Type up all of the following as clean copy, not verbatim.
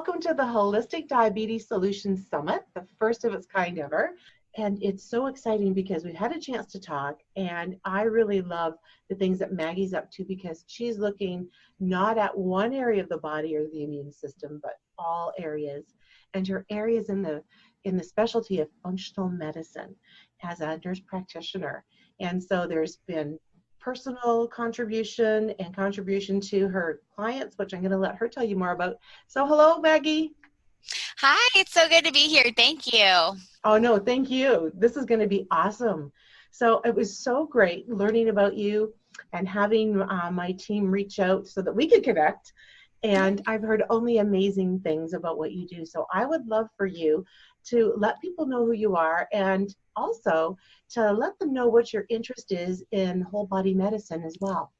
welcome to the Holistic Diabetes Solutions Summit, the first of its kind ever. And it's so exciting because we've had a chance to talk, and I really love the things that Maggie's up to because she's looking not at one area of the body or the immune system, but all areas. And her areas in the specialty of functional medicine as a nurse practitioner. And so there's been personal contribution and contribution to her clients, which I'm going to let her tell you more about. So hello, Maggie. Hi, it's so good to be here. Thank you. Oh, no, thank you. This is going to be awesome. So it was so great learning about you and having my team reach out so that we could connect. And I've heard only amazing things about what you do. So I would love for you to let people know who you are and also to let them know what your interest is in whole body medicine as well.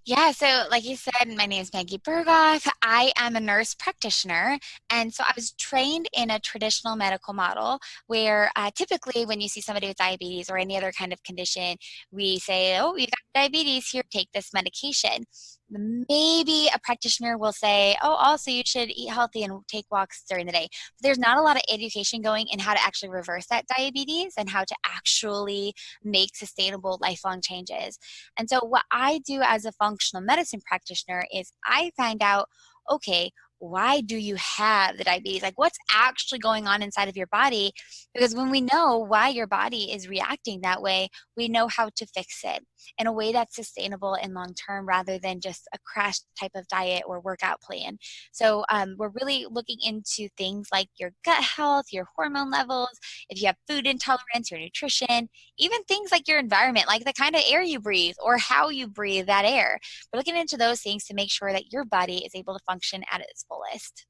Yeah, so like you said, my name is Maggie Berghoff. I am a nurse practitioner, and so I was trained in a traditional medical model where typically when you see somebody with diabetes or any other kind of condition, we say, oh, you got diabetes, here, take this medication. Maybe a practitioner will say, oh, also you should eat healthy and take walks during the day. But there's not a lot of education going in how to actually reverse that diabetes and how to actually make sustainable lifelong changes. And so what I do as a functional medicine practitioner is I find out, okay, why do you have the diabetes? Like what's actually going on inside of your body? Because when we know why your body is reacting that way, we know how to fix it in a way that's sustainable and long-term rather than just a crash type of diet or workout plan. So we're really looking into things like your gut health, your hormone levels, if you have food intolerance, your nutrition, even things like your environment, like the kind of air you breathe or how you breathe that air. We're looking into those things to make sure that your body is able to function at its fullest.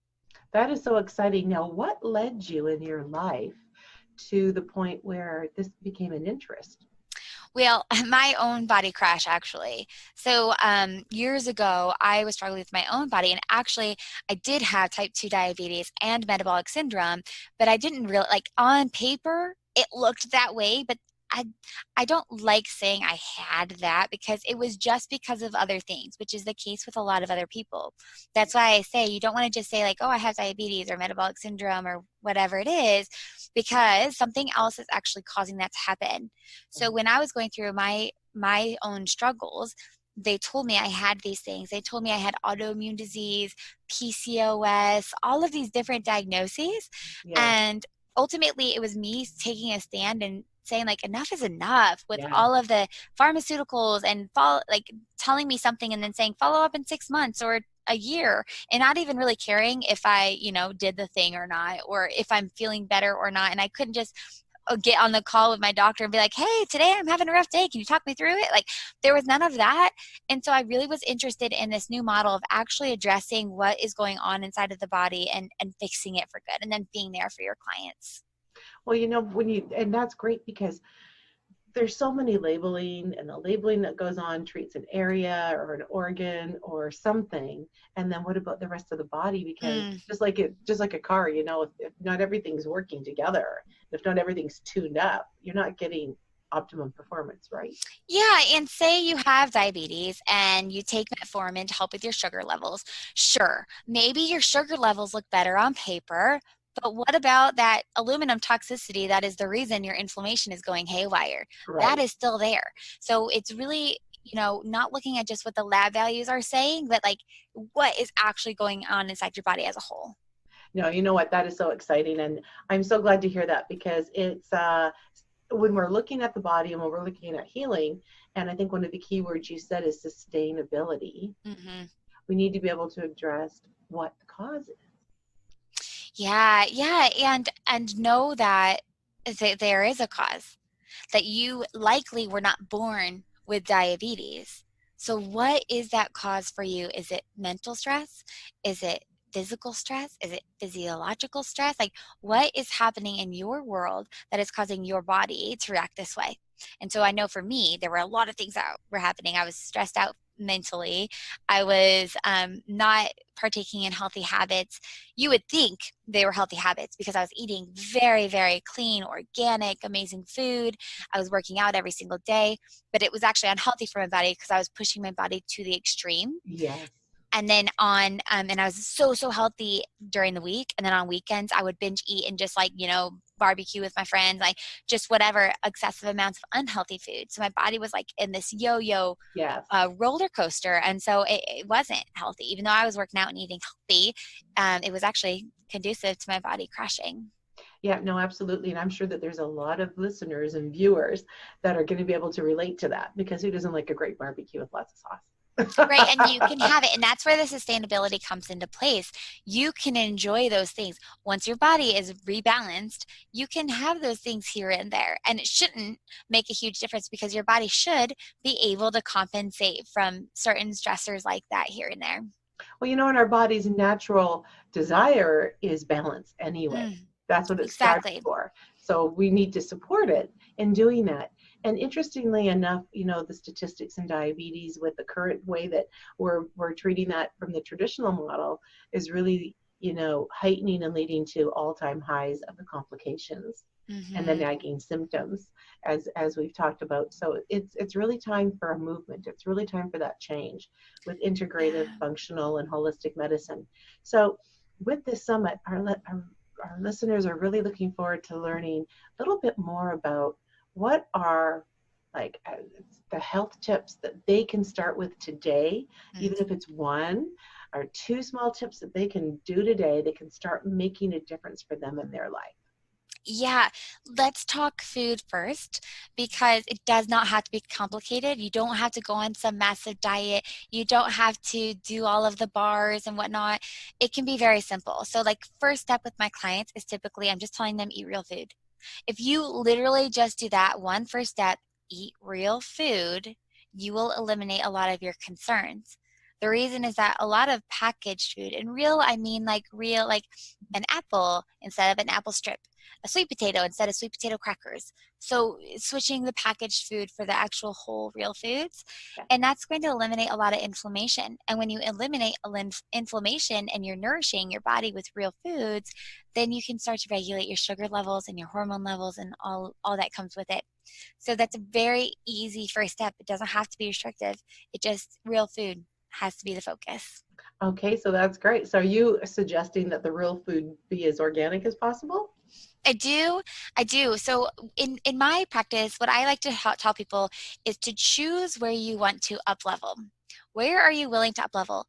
That is so exciting. Now, what led you in your life to the point where this became an interest? Well, my own body crash, actually. So years ago, I was struggling with my own body, and actually, I did have type 2 diabetes and metabolic syndrome, but I didn't really, like on paper, it looked that way, but I, I don't like saying I had that because it was just because of other things, which is the case with a lot of other people. That's why I say you don't want to just say like, oh, I have diabetes or metabolic syndrome or whatever it is, because something else is actually causing that to happen. So when I was going through my own struggles, they told me I had these things. They told me I had autoimmune disease, PCOS, all of these different diagnoses. Yeah, And ultimately, it was me taking a stand and saying like enough is enough with yeah. all of the pharmaceuticals and like telling me something and then saying follow up in 6 months or a year and not even really caring if I, did the thing or not, or if I'm feeling better or not. And I couldn't just get on the call with my doctor and be like, hey, today I'm having a rough day. Can you talk me through it? Like there was none of that. And so I really was interested in this new model of actually addressing what is going on inside of the body and fixing it for good and then being there for your clients. Well, and that's great because there's so many labeling, and the labeling that goes on treats an area or an organ or something. And then what about the rest of the body? Because Mm. just like a car, if not everything's working together, if not everything's tuned up, you're not getting optimum performance, right? Yeah, and say you have diabetes and you take metformin to help with your sugar levels. Sure, maybe your sugar levels look better on paper, but what about that aluminum toxicity that is the reason your inflammation is going haywire? That Right. is still there. So it's really, not looking at just what the lab values are saying, but like what is actually going on inside your body as a whole. No, you know what? That is so exciting. And I'm so glad to hear that because it's when we're looking at the body and when we're looking at healing, and I think one of the key words you said is sustainability, Hmm. we need to be able to address what the cause is. Yeah, yeah, and know that there is a cause, that you likely were not born with diabetes. So what is that cause for you? Is it mental stress? Is it physical stress? Is it physiological stress? Like what is happening in your world that is causing your body to react this way? And so I know for me, there were a lot of things that were happening. I was stressed out mentally. I was not partaking in healthy habits. You would think they were healthy habits because I was eating very, very clean, organic, amazing food. I was working out every single day, but it was actually unhealthy for my body because I was pushing my body to the extreme. Yes. And then and I was so healthy during the week. And then on weekends, I would binge eat and just like, barbecue with my friends, like just whatever excessive amounts of unhealthy food. So my body was like in this yo-yo Yes. roller coaster. And so it wasn't healthy. Even though I was working out and eating healthy, it was actually conducive to my body crashing. Yeah, no, absolutely. And I'm sure that there's a lot of listeners and viewers that are going to be able to relate to that, because who doesn't like a great barbecue with lots of Right, and you sauce? can have it, and that's where the sustainability comes into place. You can enjoy those things. Once your body is rebalanced, you can have those things here and there, and it shouldn't make a huge difference because your body should be able to compensate from certain stressors like that here and there. Well, and our body's natural desire is balance anyway. Mm, That's what it strives exactly. for. So we need to support it in doing that. And interestingly enough, the statistics in diabetes with the current way that we're treating that from the traditional model is really, heightening and leading to all-time highs of the complications and the Hmm. nagging symptoms, as we've talked about. So it's really time for a movement. It's really time for that change with integrative, Yeah. functional, and holistic medicine. So with this summit, our listeners are really looking forward to learning a little bit more about what are like the health tips that they can start with today, even if it's one or two small tips that they can do today, they can start making a difference for them in their life. Yeah, let's talk food first because it does not have to be complicated. You don't have to go on some massive diet. You don't have to do all of the bars and whatnot. It can be very simple. So, like, first step with my clients is typically I'm just telling them eat real food. If you literally just do that one first step, eat real food, you will eliminate a lot of your concerns. The reason is that a lot of packaged food, and real, I mean like real, like an apple instead of an apple strip, a sweet potato instead of sweet potato crackers. So switching the packaged food for the actual whole real foods, Yeah. and that's going to eliminate a lot of inflammation. And when you eliminate inflammation and you're nourishing your body with real foods, then you can start to regulate your sugar levels and your hormone levels and all that comes with it. So that's a very easy first step. It doesn't have to be restrictive. It just real food has to be the focus. Okay, so that's great. So are you suggesting that the real food be as organic as possible? I do. I do. So in my practice, what I like to tell people is to choose where you want to up level. Where are you willing to up level?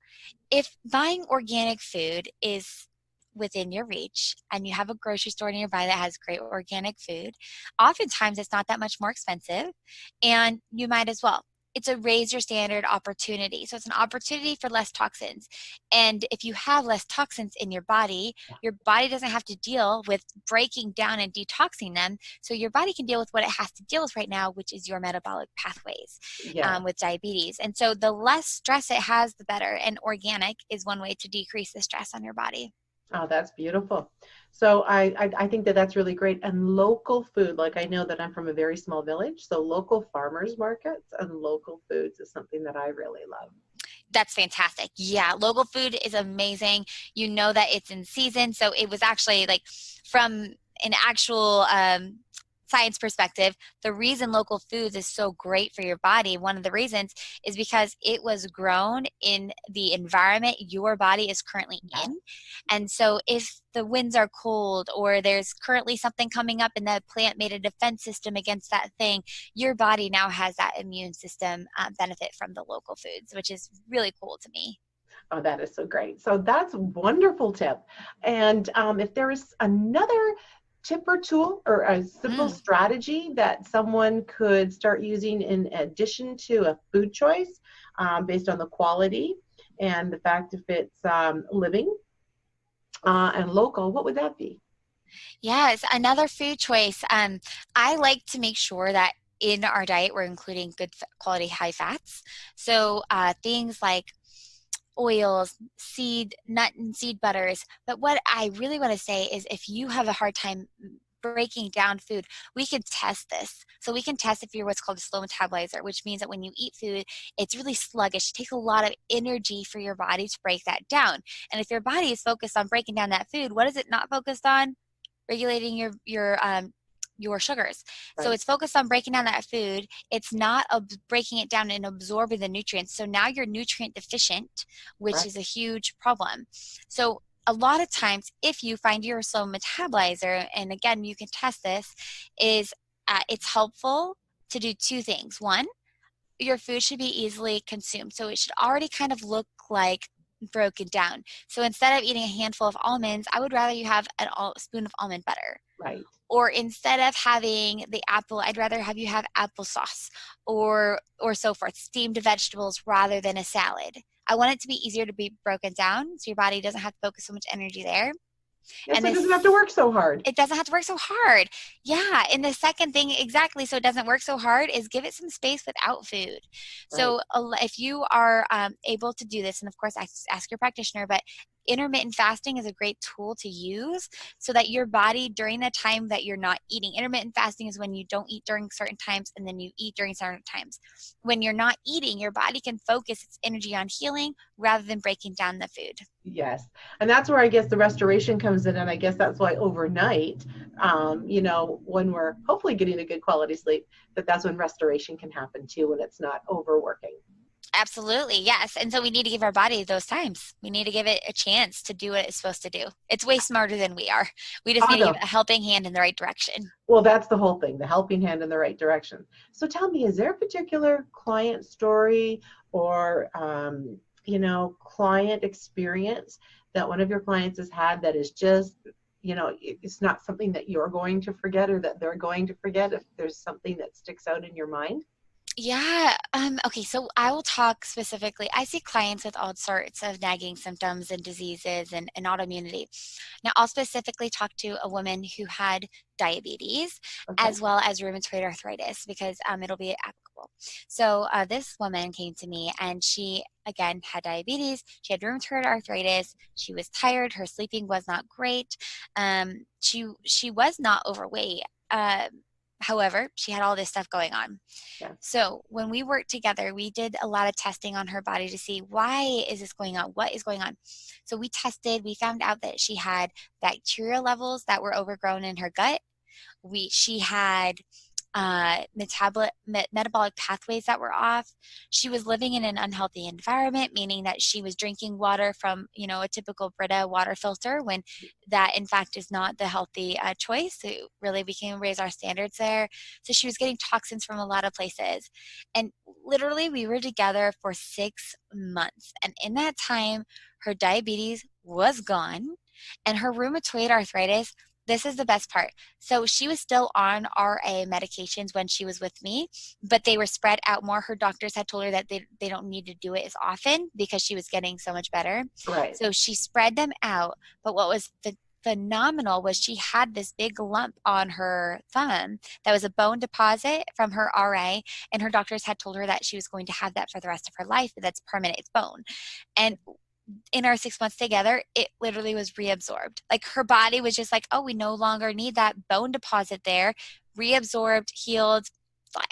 If buying organic food is within your reach and you have a grocery store nearby that has great organic food, oftentimes it's not that much more expensive and you might as well. It's a raise your standard opportunity. So it's an opportunity for less toxins. And if you have less toxins in your body doesn't have to deal with breaking down and detoxing them. So your body can deal with what it has to deal with right now, which is your metabolic pathways Yeah. with diabetes. And so the less stress it has, the better. And organic is one way to decrease the stress on your body. Oh, that's beautiful. So I think that that's really great. And local food, like I know that I'm from a very small village, so local farmers markets and local foods is something that I really love. That's fantastic. Yeah, local food is amazing. You know that it's in season. So it was actually like from an actual science perspective, the reason local foods is so great for your body, one of the reasons is because it was grown in the environment your body is currently Yeah. in. And so if the winds are cold or there's currently something coming up and the plant made a defense system against that thing, your body now has that immune system benefit from the local foods, which is really cool to me. Oh, that is so great. So that's a wonderful tip. And if there is another tip or tool or a simple Mm. strategy that someone could start using in addition to a food choice, based on the quality and the fact if it's living and local, what would that be? Yes, another food choice. I like to make sure that in our diet we're including good quality high fats. So things like oils, nut and seed butters. But what I really want to say is if you have a hard time breaking down food, we can test this. So we can test if you're what's called a slow metabolizer, which means that when you eat food, it's really sluggish. It takes a lot of energy for your body to break that down. And if your body is focused on breaking down that food, what is it not focused on? Regulating your your sugars. So Right. it's focused on breaking down that food. It's not breaking it down and absorbing the nutrients. So now you're nutrient deficient, which Correct. is a huge problem. So a lot of times, if you find you're a slow metabolizer, and again, you can test this, is it's helpful to do two things. One, your food should be easily consumed. So it should already kind of look like broken down. So instead of eating a handful of almonds, I would rather you have a spoon of almond butter. Right. Or instead of having the apple, I'd rather have you have applesauce or so forth, steamed vegetables rather than a salad. I want it to be easier to be broken down so your body doesn't have to focus so much energy there. Yes, And so it doesn't this have to work so hard. it doesn't have to work so hard. Yeah. And the second thing, exactly, so it doesn't work so hard, is give it some space without food. Right. So if you are able to do this, and of course, ask your practitioner, but intermittent fasting is a great tool to use so that your body, during the time that you're not eating, intermittent fasting is when you don't eat during certain times and then you eat during certain times. When you're not eating, your body can focus its energy on healing rather than breaking down the food. Yes. And that's where I guess the restoration comes in. And I guess that's why overnight, when we're hopefully getting a good quality sleep, that's when restoration can happen too, when it's not overworking. Absolutely, yes. And so we need to give our body those times. We need to give it a chance to do what it's supposed to do. It's way smarter than we are. We just I need to give know. it a helping hand in the right direction. Well, that's the whole thing, the helping hand in the right direction. So tell me, is there a particular client story or, client experience that one of your clients has had that is just, it's not something that you're going to forget or that they're going to forget, if there's something that sticks out in your mind? Yeah. Okay. So I will talk specifically. I see clients with all sorts of nagging symptoms and diseases and autoimmunity. Now, I'll specifically talk to a woman who had diabetes Okay. as well as rheumatoid arthritis because it'll be applicable. So this woman came to me and she, again, had diabetes. She had rheumatoid arthritis. She was tired. Her sleeping was not great. She was not overweight. However, she had all this stuff going on. Yeah. So when we worked together, we did a lot of testing on her body to see why is this going on? What is going on? So we tested, we found out that she had bacteria levels that were overgrown in her gut. She had metabolic pathways that were off. She was living in an unhealthy environment, meaning that she was drinking water from, a typical Brita water filter when that in fact is not the healthy choice. So really we can raise our standards there. So she was getting toxins from a lot of places. And literally we were together for 6 months. And in that time, her diabetes was gone and her rheumatoid arthritis, this is the best part. So she was still on RA medications when she was with me, but they were spread out more. Her doctors had told her that they don't need to do it as often because she was getting so much better. Right. So she spread them out. But what was phenomenal was she had this big lump on her thumb that was a bone deposit from her RA, and her doctors had told her that she was going to have that for the rest of her life, but that's permanent, it's bone. And in our 6 months together, it literally was reabsorbed. Like her body was just like, oh, we no longer need that bone deposit there. Reabsorbed, healed.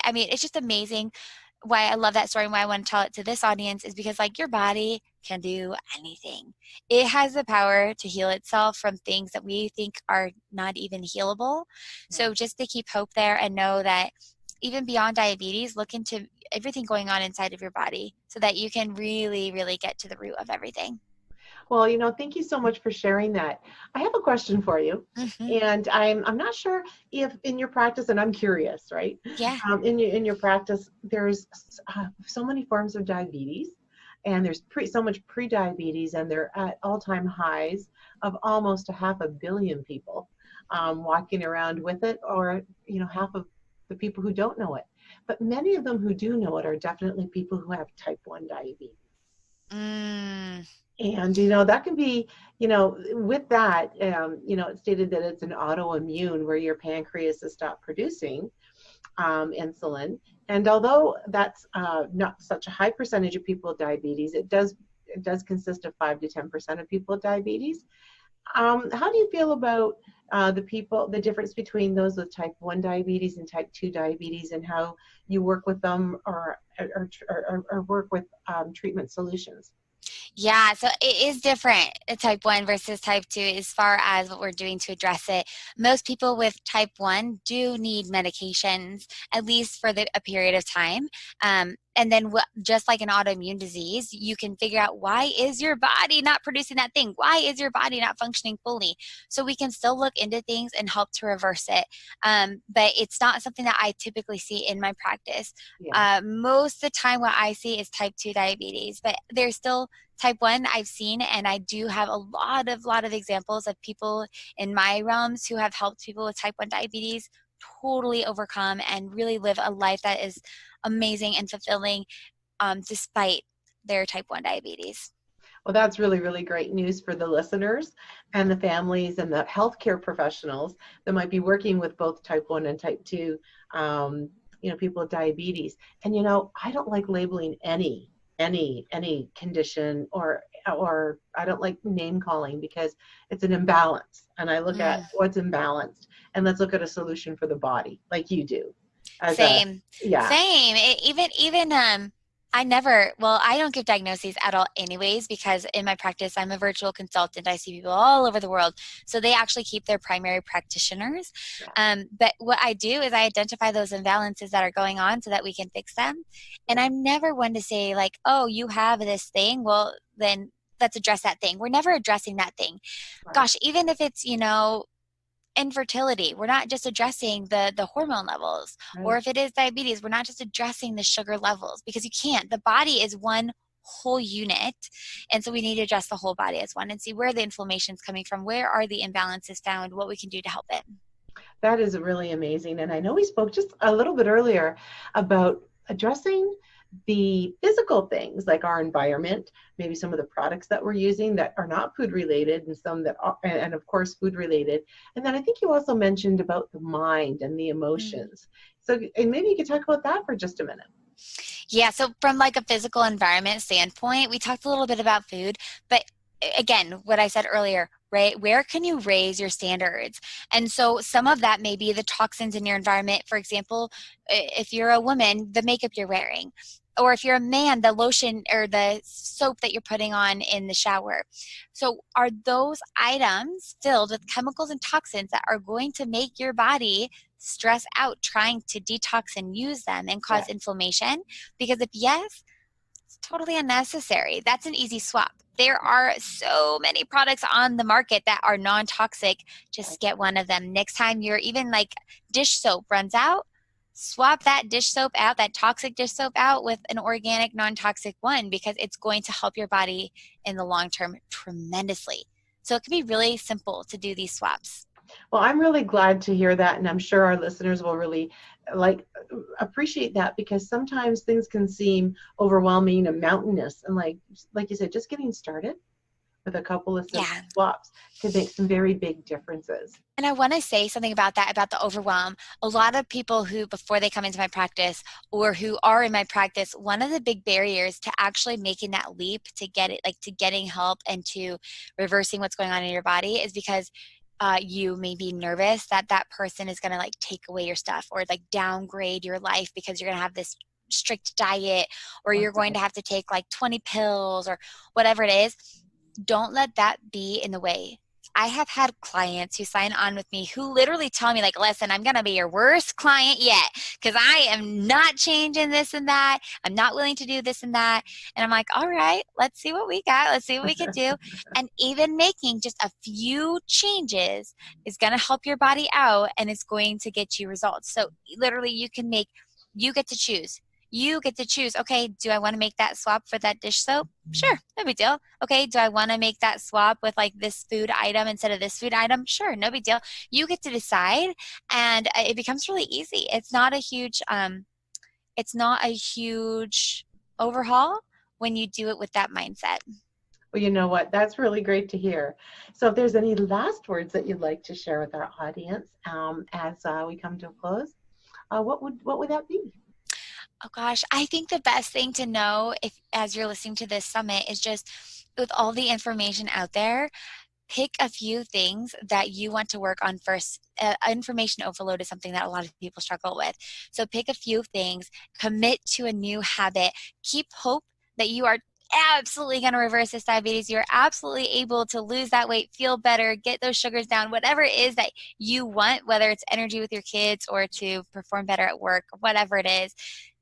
I mean, it's just amazing. Why I love that story and why I want to tell it to this audience is because like your body can do anything. It has the power to heal itself from things that we think are not even healable. Yeah. So just to keep hope there and know that even beyond diabetes, look into everything going on inside of your body so that you can really, really get to the root of everything. Well, thank you so much for sharing that. I have a question for you, Mm-hmm. and I'm not sure if in your practice, and I'm curious, right? Yeah. In your practice, there's so many forms of diabetes, and there's so much pre-diabetes, and they're at all-time highs of almost 500 million people walking around with it, or half of the people who don't know it. But many of them who do know it are definitely people who have type 1 diabetes. Mm. And, that can be, with that, it's stated that it's an autoimmune where your pancreas has stopped producing insulin. And although that's not such a high percentage of people with diabetes, it does consist of 5 to 10% of people with diabetes. How do you feel about the difference between those with type 1 diabetes and type 2 diabetes, and how you work with them or work with treatment solutions? Yeah, so it is different, type 1 versus type 2, as far as what we're doing to address it. Most people with type 1 do need medications, at least for a period of time. And then just like an autoimmune disease, you can figure out, why is your body not producing that thing? Why is your body not functioning fully? So we can still look into things and help to reverse it. But it's not something that I typically see in my practice. Yeah. Most of the time what I see is type 2 diabetes, but there's still type 1 I've seen, and I do have a lot of examples of people in my realms who have helped people with type 1 diabetes totally overcome and really live a life that is amazing and fulfilling, despite their type 1 diabetes. Well, that's really, really great news for the listeners and the families and the healthcare professionals that might be working with both type 1 and type 2, people with diabetes. And, I don't like labeling any condition, or I don't like name calling, because it's an imbalance. And I look at Mm. what's imbalanced, and let's look at a solution for the body, like you do. Same, Yeah, same. I don't give diagnoses at all anyways, because in my practice, I'm a virtual consultant. I see people all over the world. So they actually keep their primary practitioners. yeah, But what I do is I identify those imbalances that are going on so that we can fix them. And yeah, I'm never one to say like, oh, you have this thing. Well, then let's address that thing. We're never addressing that thing. right, Gosh, even if it's, infertility, we're not just addressing the hormone levels. Or right. if it is diabetes, we're not just addressing the sugar levels, because you can't. The body is one whole unit, and so we need to address the whole body as one and see where the inflammation is coming from, where are the imbalances found, what we can do to help it. That is really amazing. And I know we spoke just a little bit earlier about addressing the physical things like our environment, maybe some of the products that we're using that are not food related, and some that are, and of course, food related. And then I think you also mentioned about the mind and the Mm. emotions. So, and maybe you could talk about that for just a minute. Yeah, so from like a physical environment standpoint, we talked a little bit about food, but again, what I said earlier, right? Where can you raise your standards? And so some of that may be the toxins in your environment. For example, if you're a woman, the makeup you're wearing. Or if you're a man, the lotion or the soap that you're putting on in the shower. So are those items filled with chemicals and toxins that are going to make your body stress out trying to detox and use them and cause Yeah. inflammation? Because if yes, it's totally unnecessary. That's an easy swap. There are so many products on the market that are non-toxic. Right. Just get one of them. Next time you're even like dish soap runs out, swap that dish soap out, that toxic dish soap out with an organic, non-toxic one, because it's going to help your body in the long term tremendously. So it can be really simple to do these swaps. Well, I'm really glad to hear that, and I'm sure our listeners will really like appreciate that, because sometimes things can seem overwhelming and mountainous, and like you said, just getting started with a couple of simple Yeah. swaps could make some very big differences. And I want to say something about that, about the overwhelm. A lot of people who, before they come into my practice or who are in my practice, one of the big barriers to actually making that leap to get it, like to getting help and to reversing what's going on in your body, is because you may be nervous that that person is going to like take away your stuff or like downgrade your life because you're going to have this strict diet, or you're going Right. to have to take like 20 pills or whatever it is. Don't let that be in the way. I have had clients who sign on with me who literally tell me like, listen, I'm going to be your worst client yet because I am not changing this and that. I'm not willing to do this and that. And I'm like, all right, let's see what we got. Let's see what we can do. And even making just a few changes is going to help your body out and it's going to get you results. So literally you get to choose. You get to choose, okay, do I want to make that swap for that dish soap? Sure, no big deal. Okay, do I want to make that swap with like this food item instead of this food item? Sure, no big deal. You get to decide, and it becomes really easy. It's not a huge overhaul when you do it with that mindset. Well, you know what? That's really great to hear. So, if there's any last words that you'd like to share with our audience as we come to a close, what would that be? Oh gosh, I think the best thing to know if as you're listening to this summit is just, with all the information out there, pick a few things that you want to work on first. Information overload is something that a lot of people struggle with. So pick a few things, commit to a new habit, keep hope that you are absolutely going to reverse this diabetes. You're absolutely able to lose that weight, feel better, get those sugars down, whatever it is that you want, whether it's energy with your kids or to perform better at work, whatever it is,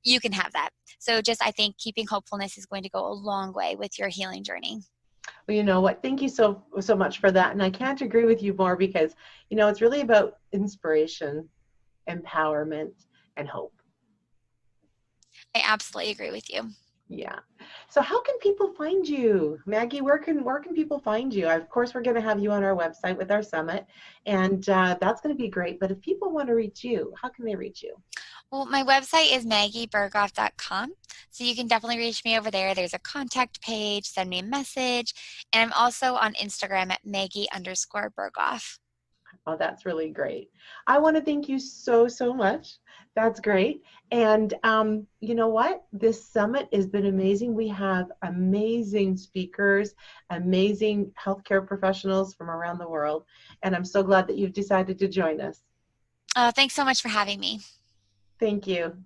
you can have that. So just, I think keeping hopefulness is going to go a long way with your healing journey. Well, you know what? Thank you so much for that. And I can't agree with you more because, it's really about inspiration, empowerment, and hope. I absolutely agree with you. Yeah. So how can people find you? Maggie, where can people find you? Of course, we're going to have you on our website with our summit, and that's going to be great. But if people want to reach you, how can they reach you? Well, my website is maggieberghoff.com. So you can definitely reach me over there. There's a contact page, send me a message. And I'm also on Instagram at Maggie_Berghoff. Oh, that's really great. I want to thank you so much. That's great. And you know what? This summit has been amazing. We have amazing speakers, amazing healthcare professionals from around the world. And I'm so glad that you've decided to join us. Thanks so much for having me. Thank you.